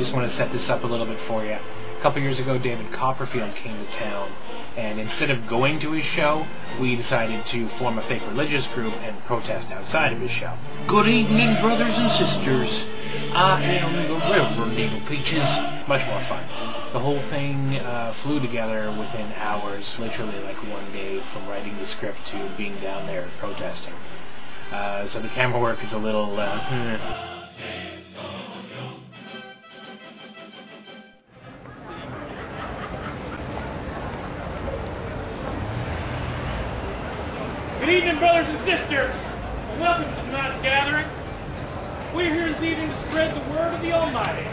just want to set this up a little bit for you. A couple years ago, David Copperfield came to town, and instead of going to his show, we decided to form a fake religious group and protest outside of his show. Good evening, brothers and sisters. I am the Reverend Evil Peaches. Much more fun. The whole thing flew together within hours, literally like one day from writing the script to being down there protesting. So the camera work is a little... Good evening, brothers and sisters. Welcome to tonight's gathering. We're here this evening to spread the word of the Almighty.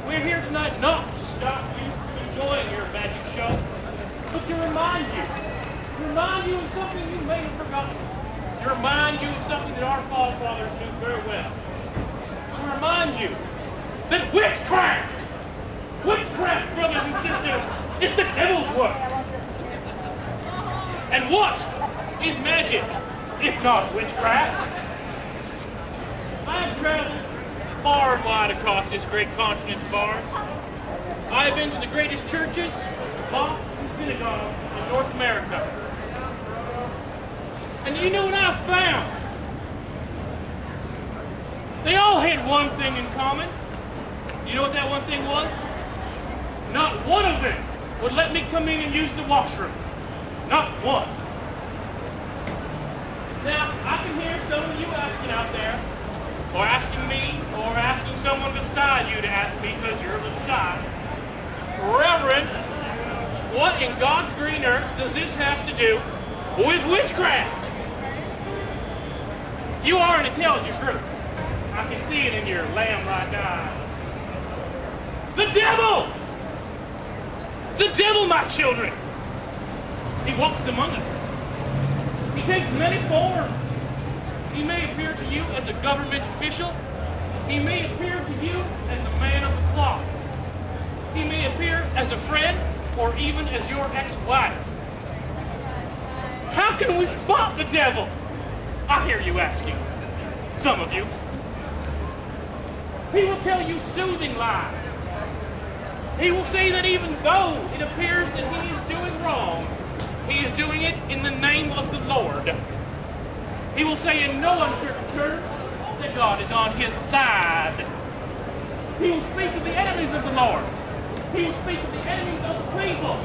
We're here tonight not to stop you from enjoying your magic show, but to remind you of something you may have forgotten. To remind you of something that our forefathers knew very well. To remind you that witchcraft, brothers and sisters, is the devil's work. And what is magic, if not witchcraft? I've traveled far and wide across this great continent of ours. I've been to the greatest churches, mosques, and synagogues in North America. And you know what I've found? They all had one thing in common. You know what that one thing was? Not one of them would let me come in and use the washroom. Not one. Now, I can hear some of you asking out there, or asking me, or asking someone beside you to ask me because you're a little shy. Reverend, what in God's green earth does this have to do with witchcraft? You are an intelligent group. I can see it in your lamb-like eyes. The devil! The devil, my children! He walks among us. He takes many forms. He may appear to you as a government official. He may appear to you as a man of the cloth. He may appear as a friend or even as your ex-wife. How can we spot the devil? I hear you asking. Some of you. He will tell you soothing lies. He will say that even though it appears that he is doing wrong, he is doing it in the name of the Lord. He will say in no uncertain terms that God is on his side. He will speak to the enemies of the Lord. He will speak to the enemies of the people,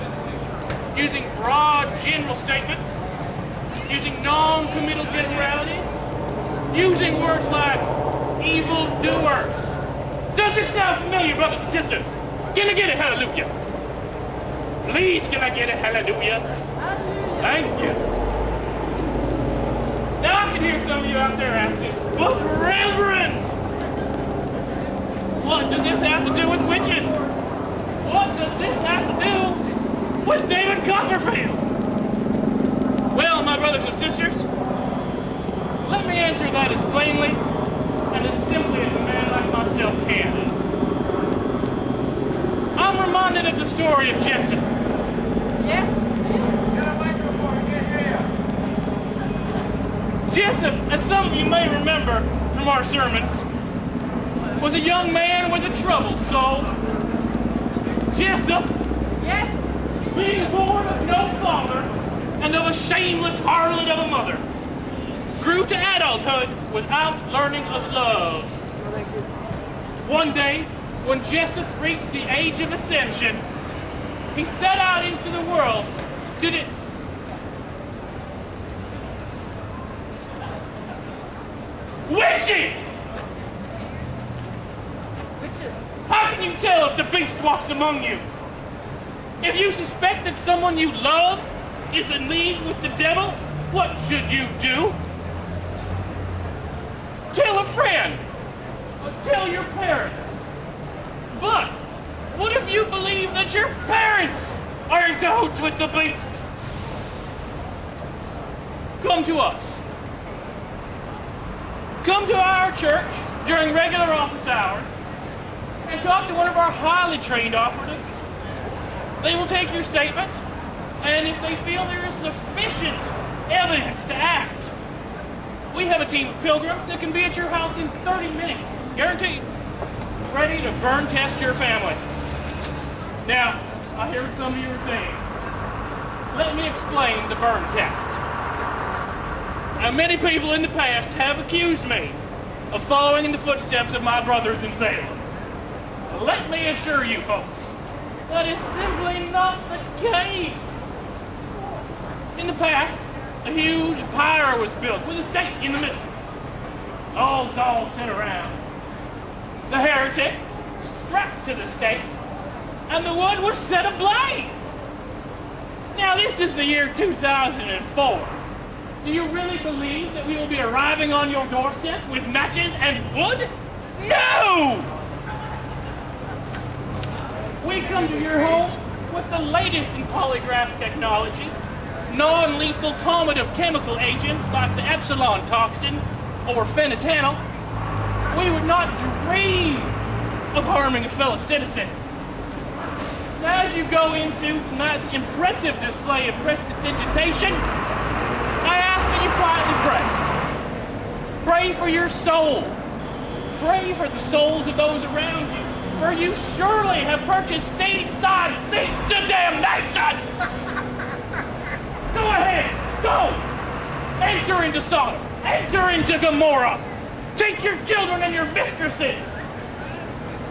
using broad general statements, using non-committal generalities, using words like evildoers. Does this sound familiar, brothers and sisters? Can I get a hallelujah? Please, can I get a hallelujah? Thank you. Now I can hear some of you out there asking, but Reverend, what does this have to do with witches? What does this have to do with David Copperfield? Well, my brothers and sisters, let me answer that as plainly and as simply as a man like myself can. I'm reminded of the story of Jessup. Yes? Jessup, as some of you may remember from our sermons, was a young man with a troubled soul. Jessup, Yes? being born of no father and of a shameless harlot of a mother, grew to adulthood without learning of love. One day, when Jessup reached the age of ascension, he set out into the world to Witches! Witches. How can you tell if the beast walks among you? If you suspect that someone you love is in league with the devil, what should you do? Tell a friend. Or tell your parents. But what if you believe that your parents are in cahoots with the beast? Come to us. Come to our church during regular office hours and talk to one of our highly trained operatives. They will take your statement, and if they feel there is sufficient evidence to act, we have a team of pilgrims that can be at your house in 30 minutes. Guaranteed. ready to burn test your family. Now, I hear what some of you are saying. Let me explain the burn test. Now, many people in the past have accused me of following in the footsteps of my brothers in Salem. Let me assure you folks, that is simply not the case. In the past, a huge pyre was built with a stake in the middle. All dogs sit around. The heretic strapped to the stake, and the wood was set ablaze. Now this is the year 2004. Do you really believe that we will be arriving on your doorstep with matches and wood? No! We come to your home with the latest in polygraph technology, non-lethal combinative chemical agents like the epsilon toxin or phenetanyl. We would not dream of harming a fellow citizen. Now, as you go into tonight's impressive display of prestidigitation, I ask that you quietly pray. Pray for your soul. Pray for the souls of those around you, for you surely have purchased stateside seats to damnation! Go ahead, go! Enter into Sodom, enter into Gomorrah. Take your children and your mistresses.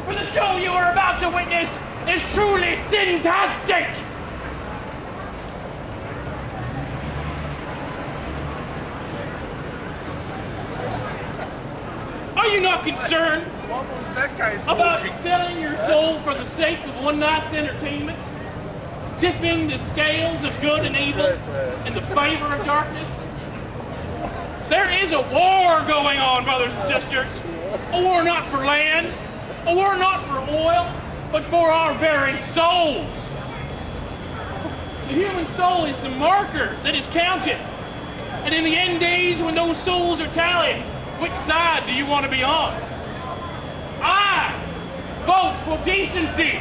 For the show you are about to witness is truly sin-tastic. Are you not concerned about selling your soul for the sake of one night's entertainment? Tipping the scales of good and evil in the favor of darkness? There is a war going on, brothers and sisters. A war not for land, a war not for oil, but for our very souls. The human soul is the marker that is counted. And in the end days, when those souls are tallied, which side do you want to be on? I vote for decency.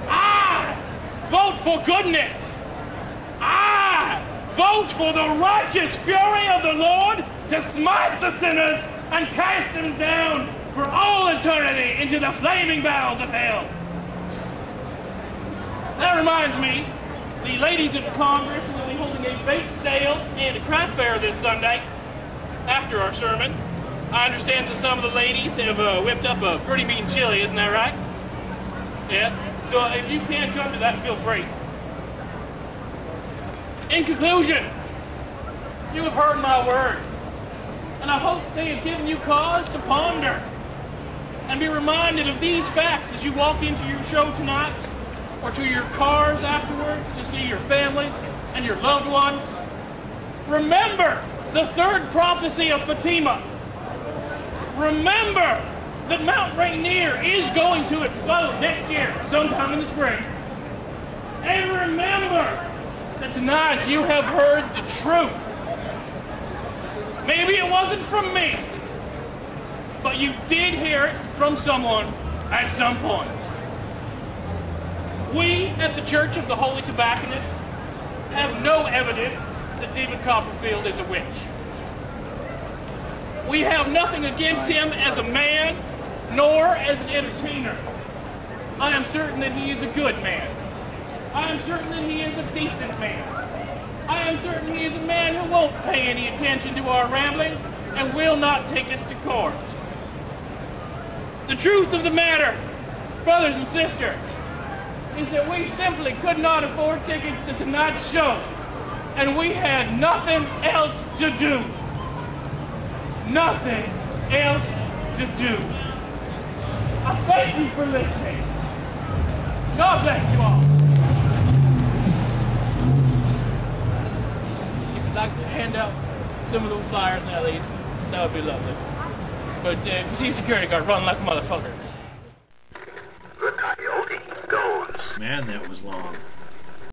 I vote for goodness. I vote for the righteous fury of the Lord to smite the sinners and cast them down for all eternity into the flaming bowels of hell. That reminds me, the ladies of Congress will be holding a bake sale and a craft fair this Sunday after our sermon. I understand that some of the ladies have whipped up a pretty mean chili, isn't that right? Yes. So if you can't come to that, feel free. In conclusion, you have heard my words, and I hope they have given you cause to ponder and be reminded of these facts as you walk into your show tonight or to your cars afterwards to see your families and your loved ones. Remember the third prophecy of Fatima. Remember that Mount Rainier is going to explode next year, sometime in the spring. And remember that tonight you have heard the truth. Maybe it wasn't from me, but you did hear it from someone at some point. We at the Church of the Holy Tobacconist have no evidence that David Copperfield is a witch. We have nothing against him as a man, nor as an entertainer. I am certain that he is a good man. I am certain that he is a decent man. I am certain he is a man who won't pay any attention to our ramblings and will not take us to court. The truth of the matter, brothers and sisters, is that we simply could not afford tickets to tonight's show, and we had nothing else to do. Nothing else to do. I thank you for listening. God bless you all. If you'd like to hand out some of those flyers and LEDs, that would be lovely. But if you see a security guard, run like a motherfucker. The coyote goes. Man, that was long.